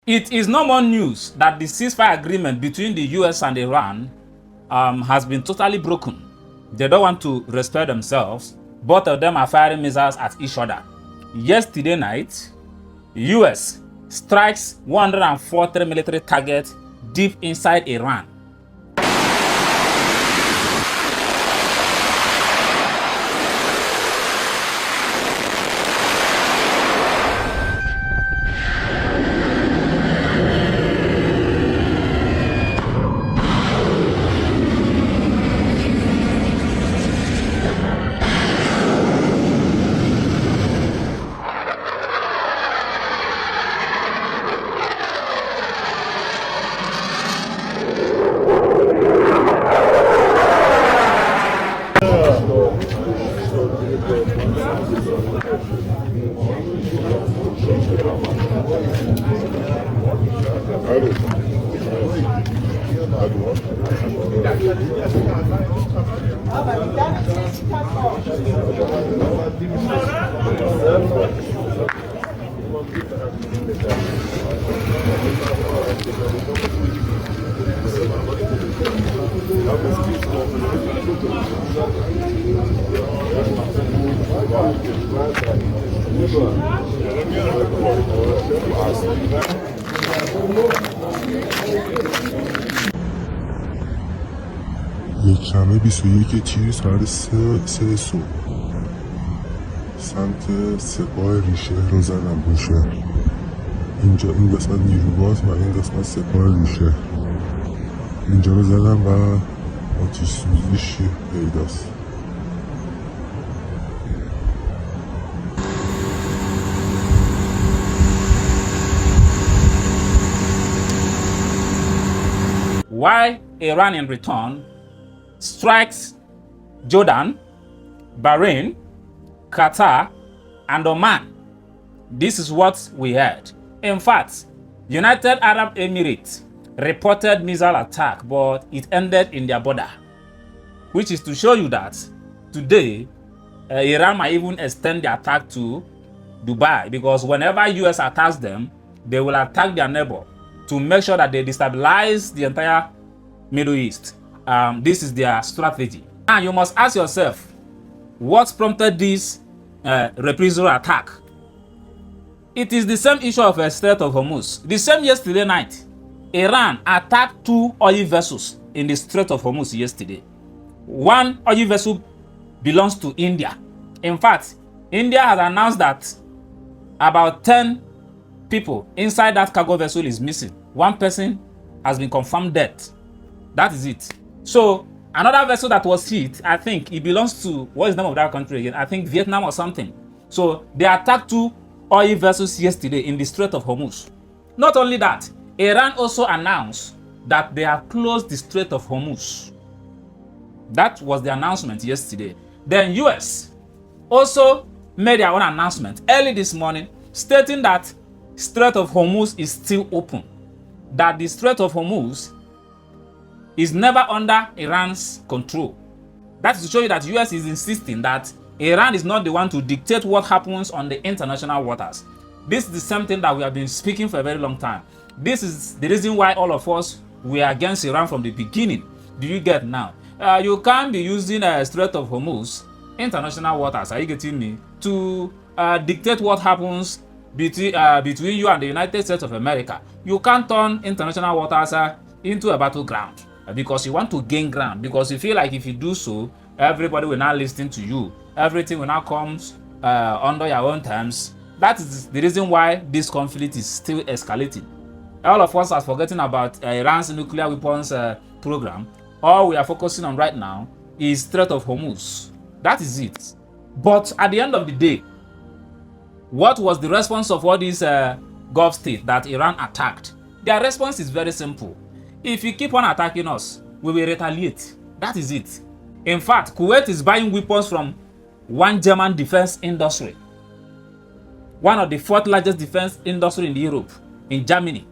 It is no more news that the ceasefire agreement between the US and Iran has been totally broken. They don't want to respect themselves. Both of them are firing missiles at each other. Yesterday night, US strikes 140 military targets deep inside Iran. یکشنبه 21 تیر ساعت 3 صبح سمت سپاه ریشه رو زدم بوشهر. اینجا این قسمت نیروباز و این قسمت سپاه ریشه. اینجا رو زدم و آتش سوزیش پیداست. Why Iran in return strikes Jordan, Bahrain, Qatar, and Oman. This is what we heard. In fact, United Arab Emirates reported missile attack, but it ended in their border, which is to show you that today Iran might even extend the attack to Dubai, because whenever US attacks them, they will attack their neighbor to make sure that they destabilize the entire Middle East. This is their strategy. And you must ask yourself, what prompted this reprisal attack? It is the same issue of a Strait of Hormuz. The same yesterday night, Iran attacked 2 oil vessels in the Strait of Hormuz yesterday. One oil vessel belongs to India. In fact, India has announced that about 10 people inside that cargo vessel is missing. One person has been confirmed dead. That is it. So another vessel that was hit, I think it belongs to, what is the name of that country again? I think Vietnam or something. So they attacked 2 oil vessels yesterday in the Strait of Hormuz. Not only that, Iran also announced that they have closed the Strait of Hormuz. That was the announcement yesterday. Then US also made their own announcement early this morning, stating that Strait of Hormuz is still open. That the Strait of Hormuz is never under Iran's control. That is to show you that US is insisting that Iran is not the one to dictate what happens on the international waters. This is the same thing that we have been speaking for a very long time. This is the reason why all of us were against Iran from the beginning. Do you get now? You can't be using a Strait of Hormuz, international waters, are you getting me, to dictate what happens between you and the United States of America. You can't turn international waters into a battleground because you want to gain ground, because you feel like if you do so, everybody will now listen to you. Everything will now come under your own terms. That is the reason why this conflict is still escalating. All of us are forgetting about Iran's nuclear weapons program. All we are focusing on right now is Strait of Hormuz. That is it. But at the end of the day, what was the response of all these Gulf states that Iran attacked? Their response is very simple. If you keep on attacking us, we will retaliate. That is it. In fact, Kuwait is buying weapons from one German defense industry, one of the 4th largest defense industry in Europe, in Germany.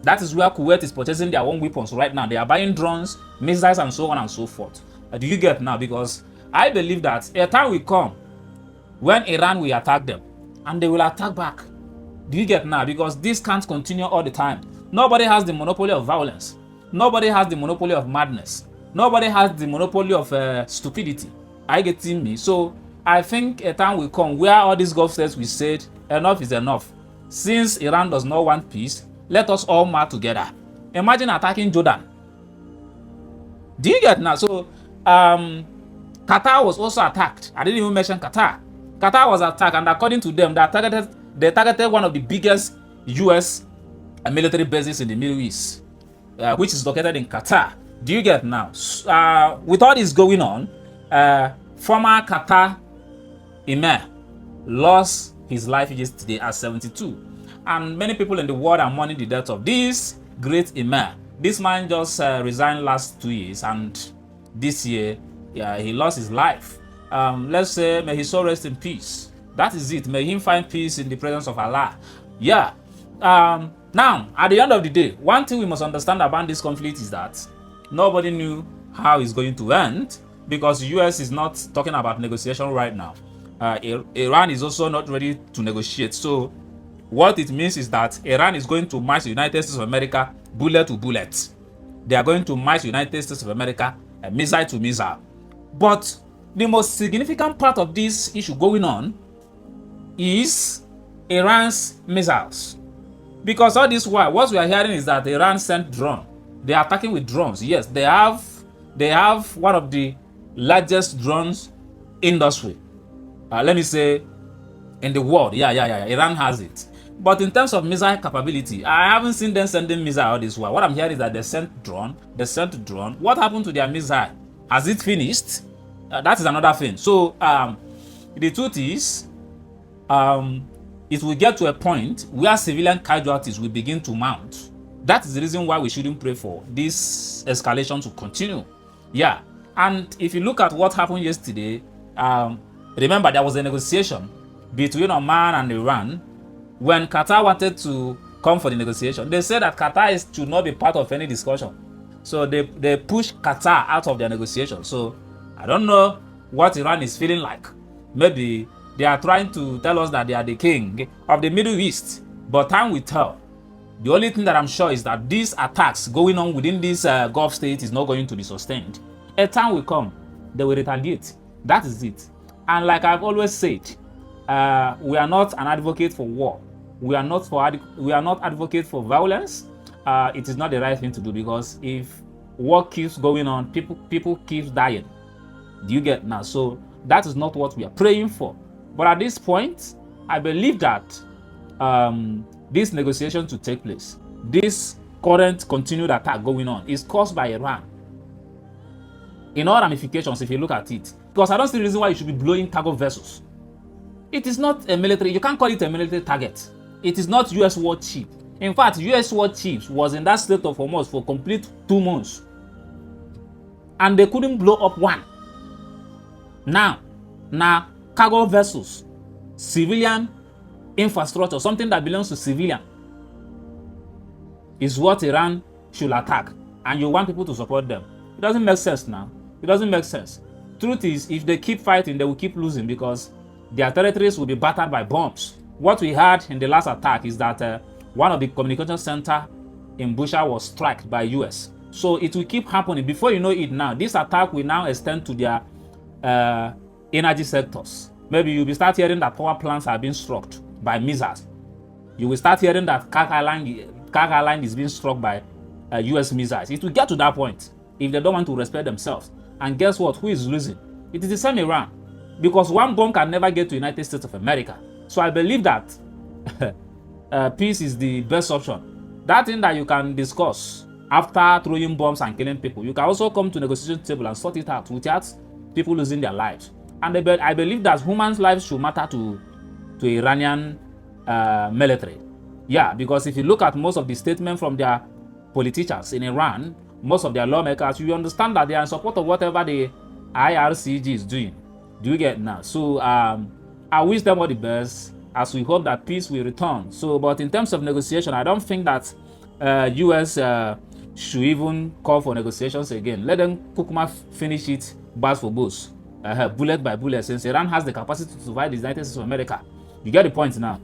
That is where Kuwait is purchasing their own weapons right now. They are buying drones, missiles, and so on and so forth. Do you get now? Because I believe that a time will come when Iran will attack them, and they will attack back. Do you get now? Because this can't continue all the time. Nobody has the monopoly of violence. Nobody has the monopoly of madness. Nobody has the monopoly of stupidity. Are you getting me? So I think a time will come where all these Gulf states will say enough is enough. Since Iran does not want peace, let us all march together. Imagine attacking Jordan. Do you get now? So Qatar was also attacked. I didn't even mention Qatar. Qatar was attacked, and according to them, they targeted one of the biggest U.S. military bases in the Middle East, which is located in Qatar. Do you get now? With all this going on, former Qatar Emir lost his life yesterday at 72. And many people in the world are mourning the death of this great Emir. This man just resigned last 2 years, and this year, he lost his life. Let's say, may his soul rest in peace. That is it. May him find peace in the presence of Allah. Yeah. Now, at the end of the day, one thing we must understand about this conflict is that nobody knew how it's going to end, because the US is not talking about negotiation right now. Iran is also not ready to negotiate. So what it means is that Iran is going to match the United States of America bullet to bullet. They are going to match the United States of America missile to missile. But the most significant part of this issue going on is Iran's missiles. Because all this while, what we are hearing is that Iran sent drone. They are attacking with drones. Yes, they have one of the largest drones industry. Let me say, in the world. Yeah. Iran has it. But in terms of missile capability, I haven't seen them sending missile all this while. What I'm hearing is that they sent drone. What happened to their missile? Has it finished? That is another thing. So the truth is, it will get to a point where civilian casualties will begin to mount. That is the reason why we shouldn't pray for this escalation to continue. Yeah. And if you look at what happened yesterday, remember there was a negotiation between Oman and Iran. When Qatar wanted to come for the negotiation, they said that Qatar should not be part of any discussion. So they pushed Qatar out of their negotiation. So I don't know what Iran is feeling like. Maybe they are trying to tell us that they are the king of the Middle East. But time will tell. The only thing that I'm sure is that these attacks going on within this Gulf state is not going to be sustained. A time will come, they will retaliate. That is it. And like I've always said, we are not an advocate for war. We are not advocate for violence. It is not the right thing to do, because if war keeps going on, people keep dying. Do you get now? So that is not what we are praying for. But at this point, I believe that this negotiation to take place, this current continued attack going on, is caused by Iran. In all ramifications, if you look at it, because I don't see the reason why you should be blowing cargo vessels. It is not a military, you can't call it a military target. It is not US warship. In fact, US warships was in that Strait of Hormuz for complete 2 months. And they couldn't blow up one. Now, cargo vessels, civilian infrastructure, something that belongs to civilian, is what Iran should attack. And you want people to support them. It doesn't make sense now. It doesn't make sense. Truth is, if they keep fighting, they will keep losing, because their territories will be battered by bombs. What we had in the last attack is that one of the communication center in Bushehr was struck by US. So it will keep happening. Before you know it now, this attack will now extend to their energy sectors. Maybe you'll be start hearing that power plants are being struck by missiles. You will start hearing that cargo line is being struck by US missiles. It will get to that point if they don't want to respect themselves. And guess what? Who is losing? It is the same Iran. Because one bomb can never get to the United States of America. So I believe that peace is the best option. That thing that you can discuss after throwing bombs and killing people, you can also come to negotiation table and sort it out without people losing their lives. And I believe that human lives should matter to Iranian military. Yeah, because if you look at most of the statements from their politicians in Iran, most of their lawmakers, you understand that they are in support of whatever the IRCG is doing. Do you get now? So I wish them all the best, as we hope that peace will return. So, but in terms of negotiation, I don't think that US should even call for negotiations again. Let them Kukuma finish it bars for both, bullet by bullet, since Iran has the capacity to survive the United States of America. You get the point now.